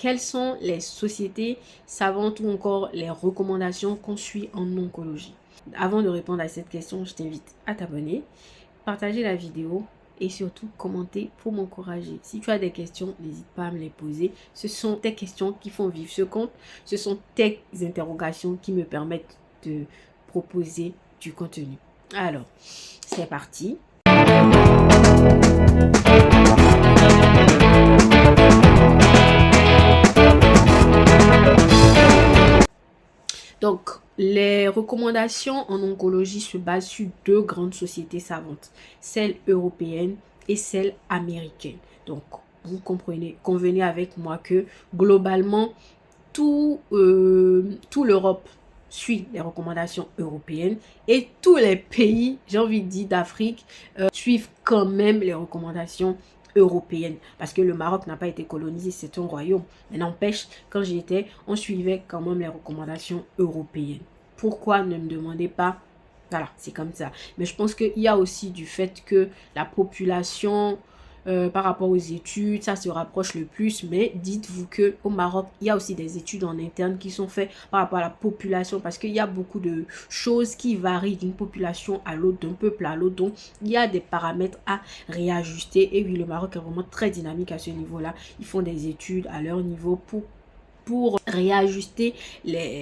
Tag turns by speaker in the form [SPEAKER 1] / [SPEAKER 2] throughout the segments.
[SPEAKER 1] quelles sont les sociétés savantes ou encore les recommandations qu'on suit en oncologie? Avant de répondre à cette question, je t'invite à t'abonner, partager la vidéo et surtout commenter pour m'encourager. Si tu as des questions, n'hésite pas à me les poser. Ce sont tes questions qui font vivre ce compte. Ce sont tes interrogations qui me permettent de proposer du contenu. Alors, c'est parti. Donc, les recommandations en oncologie se basent sur deux grandes sociétés savantes, celle européenne et celle américaine. Donc, vous convenez avec moi que globalement, tout l'Europe suit les recommandations européennes et tous les pays, j'ai envie de dire d'Afrique, suivent quand même les recommandations européenne parce que le Maroc n'a pas été colonisé, c'est un royaume. Mais n'empêche, quand j'y étais, on suivait quand même les recommandations européennes. Pourquoi? Ne me demandez pas. Voilà, c'est comme ça. Mais je pense qu'il y a aussi du fait que la population, par rapport aux études, ça se rapproche le plus. Mais dites-vous que au Maroc, il y a aussi des études en interne qui sont faites par rapport à la population parce qu'il y a beaucoup de choses qui varient d'une population à l'autre, d'un peuple à l'autre. Donc, il y a des paramètres à réajuster. Et oui, le Maroc est vraiment très dynamique à ce niveau-là. Ils font des études à leur niveau pour réajuster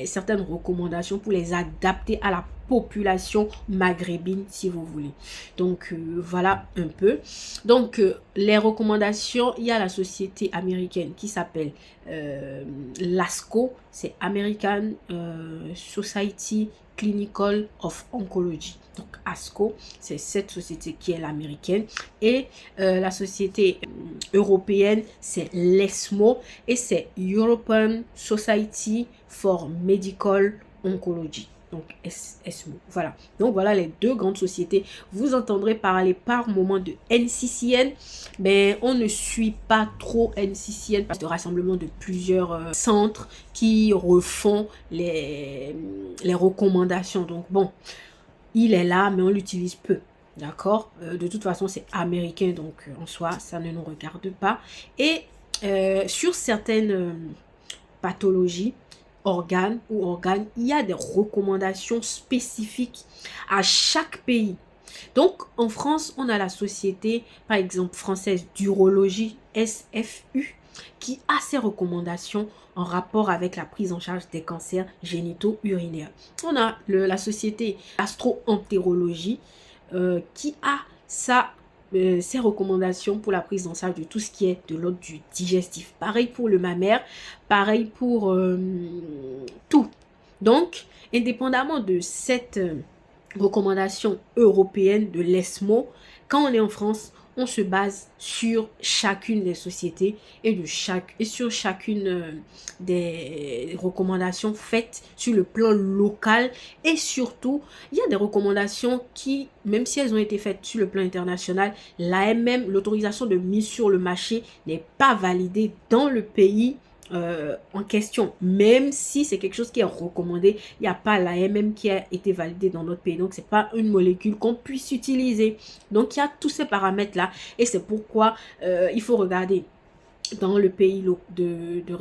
[SPEAKER 1] certaines recommandations, pour les adapter à la population maghrébine, si vous voulez. Donc, voilà un peu. Donc, les recommandations, il y a la société américaine qui s'appelle l'ASCO, c'est American Society Clinical of Oncology. Donc, ASCO, c'est cette société qui est l'américaine. Et la société européenne, c'est l'ESMO et c'est European Society for Medical Oncology. Donc, ESMO. Voilà. Donc, voilà les deux grandes sociétés. Vous entendrez parler par moment de NCCN, mais on ne suit pas trop NCCN parce que le rassemblement de plusieurs centres qui refont les recommandations. Donc, bon, il est là, mais on l'utilise peu. D'accord? De toute façon, c'est américain, donc en soi, ça ne nous regarde pas. Et sur certaines pathologies, organes, il y a des recommandations spécifiques à chaque pays. Donc, en France, on a la société, par exemple, française d'urologie, SFU, qui a ses recommandations en rapport avec la prise en charge des cancers génitaux urinaires. On a la société gastro-entérologie qui a ses recommandations pour la prise en charge de tout ce qui est de l'ordre du digestif. Pareil pour le mammaire, pareil pour tout. Donc, indépendamment de cette recommandation européenne de l'ESMO, quand on est en France, on se base sur chacune des sociétés et sur chacune des recommandations faites sur le plan local. Et surtout, il y a des recommandations qui, même si elles ont été faites sur le plan international, l'AMM, l'autorisation de mise sur le marché, n'est pas validée dans le pays en question, même si c'est quelque chose qui est recommandé. Il n'y a pas l'AMM qui a été validé dans notre pays, donc c'est pas une molécule qu'on puisse utiliser. Donc il y a tous ces paramètres là et c'est pourquoi il faut regarder dans le pays de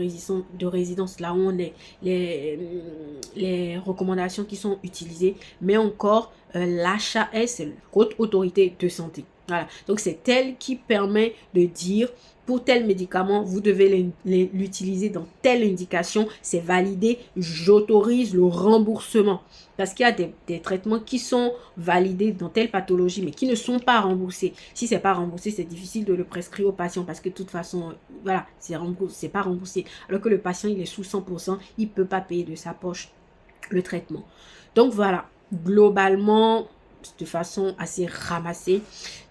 [SPEAKER 1] résidence là où on est, les recommandations qui sont utilisées, mais encore l'HAS, c'est Haute Autorité de Santé. Voilà, donc c'est elle qui permet de dire pour tel médicament, vous devez l'utiliser dans telle indication, c'est validé, j'autorise le remboursement. Parce qu'il y a des traitements qui sont validés dans telle pathologie, mais qui ne sont pas remboursés. Si ce n'est pas remboursé, c'est difficile de le prescrire au patient parce que de toute façon, voilà, c'est pas remboursé. Alors que le patient, il est sous 100%, il ne peut pas payer de sa poche le traitement. Donc voilà, globalement, de façon assez ramassée,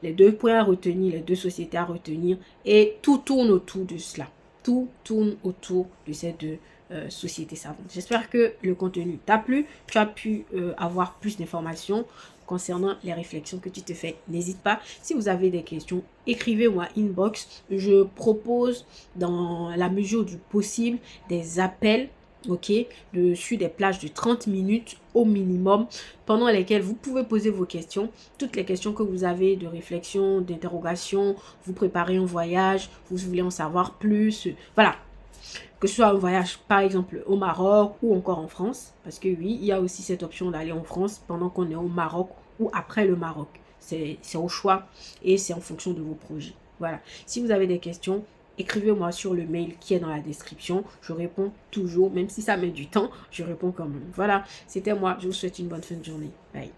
[SPEAKER 1] les deux points à retenir, les deux sociétés à retenir, et tout tourne autour de cela. Tout tourne autour de ces deux sociétés savantes. J'espère que le contenu t'a plu. Tu as pu avoir plus d'informations concernant les réflexions que tu te fais. N'hésite pas. Si vous avez des questions, écrivez-moi inbox. Je propose dans la mesure du possible des appels, ok, dessus des plages de 30 minutes au minimum, pendant lesquelles vous pouvez poser vos questions, toutes les questions que vous avez de réflexion, d'interrogation, vous préparez un voyage, vous voulez en savoir plus, voilà. Que ce soit un voyage, par exemple, au Maroc ou encore en France. Parce que oui, il y a aussi cette option d'aller en France pendant qu'on est au Maroc ou après le Maroc. C'est au choix et c'est en fonction de vos projets. Voilà. Si vous avez des questions, écrivez-moi sur le mail qui est dans la description. Je réponds toujours, même si ça met du temps, je réponds quand même. Voilà, c'était moi. Je vous souhaite une bonne fin de journée. Bye.